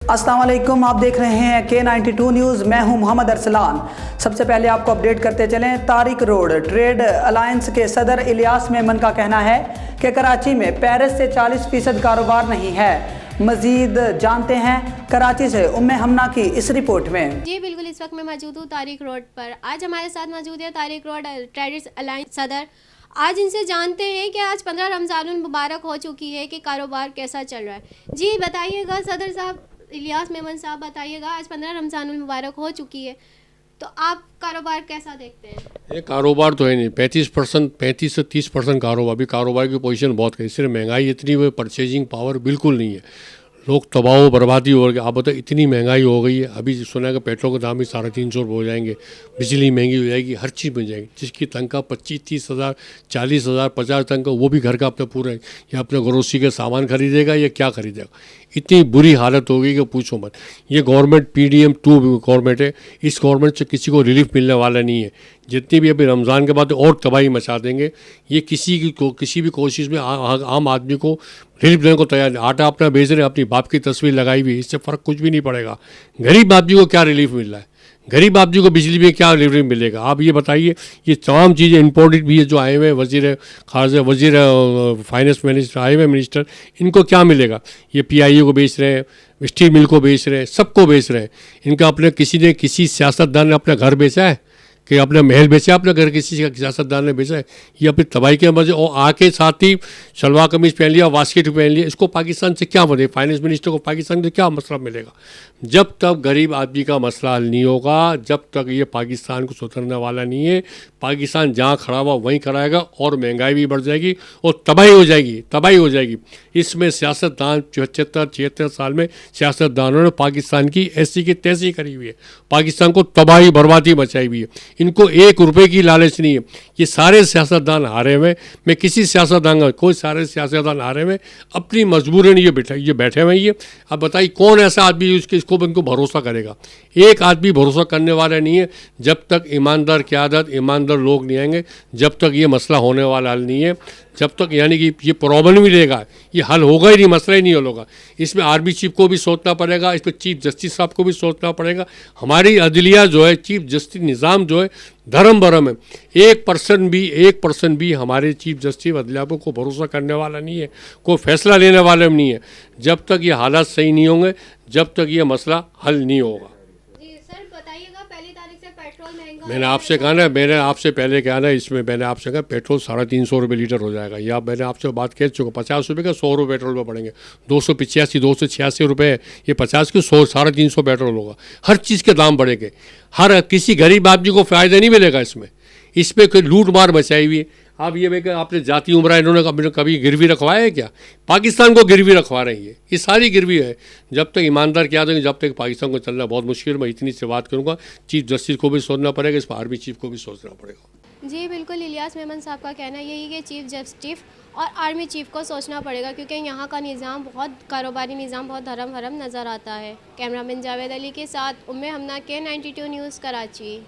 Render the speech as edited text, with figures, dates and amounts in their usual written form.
अस्सलाम वालेकुम, आप देख रहे हैं K92 न्यूज़। मैं हूं मोहम्मद अरसलान। सबसे पहले आपको अपडेट करते चलें। तारिक रोड ट्रेड अलायंस के सदर इलियास मेमन का कहना है कि कराची में पेरिस से 40% कारोबार नहीं है। मजीद जानते हैं कराची से उम्मे हमना की इस रिपोर्ट में। जी बिल्कुल, इस वक्त मैं मौजूद हूँ तारिक रोड पर। आज हमारे साथ मौजूद है तारिक रोड ट्रेडर्स अलायंस सदर। आज इनसे जानते हैं कि आज 15 रमज़ानुल मुबारक हो चुकी है कि कारोबार कैसा चल रहा है। जी बताइएगा सदर साहब, इलियास मेमन साहब बताइएगा, आज 15 रमज़ानुल मुबारक हो चुकी है तो आप कारोबार कैसा देखते हैं? ये कारोबार तो है नहीं, 35 से 30% कारोबार, अभी कारोबार की पोजीशन बहुत है। इसलिए महंगाई इतनी हुई, परचेजिंग पावर बिल्कुल नहीं है, लोग तबाह बर्बादी हो गई। आप बताओ, इतनी महंगाई हो गई है। अभी सुना है कि पेट्रोल का दाम भी 350 रुपये हो जाएंगे, बिजली महंगी हो जाएगी, हर चीज़ मिल जाएगी। जिसकी तनख्वाह 25-30 हज़ार, 40 हज़ार, 50 तनख्वाह, वो भी घर का अपना पूरा है, या अपने ग्रोसरी के सामान खरीदेगा या क्या खरीदेगा। इतनी बुरी हालत हो गई कि पूछो मत। ये गवर्नमेंट PDM 2 गवर्नमेंट है, इस गवर्नमेंट से किसी को रिलीफ मिलने वाला नहीं है। जितनी भी अभी रमज़ान के बाद और तबाही मचा देंगे। ये किसी भी कोशिश में आम आदमी को रिलीफ देने को तैयार नहीं। आटा अपना बेच रहे हैं, अपनी बाप की तस्वीर लगाई हुई है, इससे फ़र्क कुछ भी नहीं पड़ेगा। गरीब आदमी को क्या रिलीफ मिल रहा है? गरीब आदमी को बिजली में क्या रिलीफ मिलेगा? आप ये बताइए। ये तमाम चीज़ें इम्पोर्टेड भी है जो आए हुए वज़ीर खारजा, वज़ीर फाइनेंस मिनिस्टर, आए हुए मिनिस्टर, इनको क्या मिलेगा? ये PIA को बेच रहे हैं, स्टील मिल को बेच रहे हैं, सबको बेच रहे हैं। इनका अपने किसी सियासतदान ने अपना घर बेचा है कि अपना महल बेचा, अपना घर किसी सियासतदान ने बेचा है? ये अपनी तबाही के मजे। और आके साथ ही शलवार कमीज पहन लिया, वास्केट पहन लिया। इसको पाकिस्तान से क्या मदद? फाइनेंस मिनिस्टर को पाकिस्तान से क्या मसला मिलेगा? जब तक गरीब आदमी का मसला हल नहीं होगा, जब तक ये पाकिस्तान को सुधरने वाला नहीं है। पाकिस्तान जहाँ खड़ा हुआ वहीं खड़ाएगा, और महंगाई भी बढ़ जाएगी और तबाही हो जाएगी। इसमें सियासतदान 76 साल में सियासतदानों ने पाकिस्तान की ऐसी की तैसी करी हुई है, पाकिस्तान को तबाही बर्बादी मचाई हुई है। इनको 1 रुपये की लालच नहीं है। ये सारे सियासतदान हारे हुए, मैं किसी सियासतदान का कोई सारे सियासतदान हारे हुए, अपनी मजबूरी नहीं ये बैठे हुए ये। अब बताइए कौन ऐसा आदमी इसको इनको भरोसा करेगा? एक आदमी भरोसा करने वाला नहीं है। जब तक ईमानदार क़यादत, ईमानदार लोग नहीं आएंगे, जब तक ये मसला होने वाला हल नहीं है। जब तक यानी कि ये प्रॉब्लम ही रहेगा, ये हल होगा ही नहीं, मसला ही नहीं हल होगा। इसमें आर्मी चीफ को भी सोचना पड़ेगा, इस पर चीफ जस्टिस साहब को भी सोचना पड़ेगा। हमारी अदलिया जो है, चीफ जस्टिस निज़ाम जो है, धर्म भरम है। 1% भी हमारे चीफ जस्टिस अदलिया को भरोसा करने वाला नहीं है, कोई फैसला लेने वाला नहीं है। जब तक ये हालात सही नहीं होंगे, जब तक ये मसला हल नहीं होगा। मैंने आपसे कहा ना, मैंने आपसे पहले कहा ना, इसमें मैंने आपसे कहा पेट्रोल 350 रुपये लीटर हो जाएगा। या मैंने आपसे बात कह चुका, 50 रुपये का 100 रुपये पेट्रोल में पड़ेंगे। 286 रुपये, ये 50 के 100, 350 पेट्रोल होगा। हर चीज़ के दाम बढ़ेंगे, हर किसी गरीब आदमी को फ़ायदा नहीं मिलेगा इस पर कोई लूट मार मचाई हुई है। आप ये मैं आपने जाती उम्र इन्होंने कभी गिरवी रखवाया है क्या? पाकिस्तान को गिरवी रखवा रही है, ये सारी गिरवी है। जब तक ईमानदार क्या देंगे, जब तक पाकिस्तान को चलना बहुत मुश्किल। मैं इतनी से बात करूँगा, चीफ जस्टिस को भी सोचना पड़ेगा, इस पर आर्मी चीफ को भी सोचना पड़ेगा। जी बिल्कुल, इलियास मेमन साहब का कहना यही कि चीफ जस्टिस और आर्मी चीफ को सोचना पड़ेगा, क्योंकि यहाँ का निज़ाम बहुत कारोबारी निज़ाम बहुत धर्म भरम नज़र आता है। कैमरामैन जावेद अली के साथ उम्मे हमना K92 न्यूज़ कराची।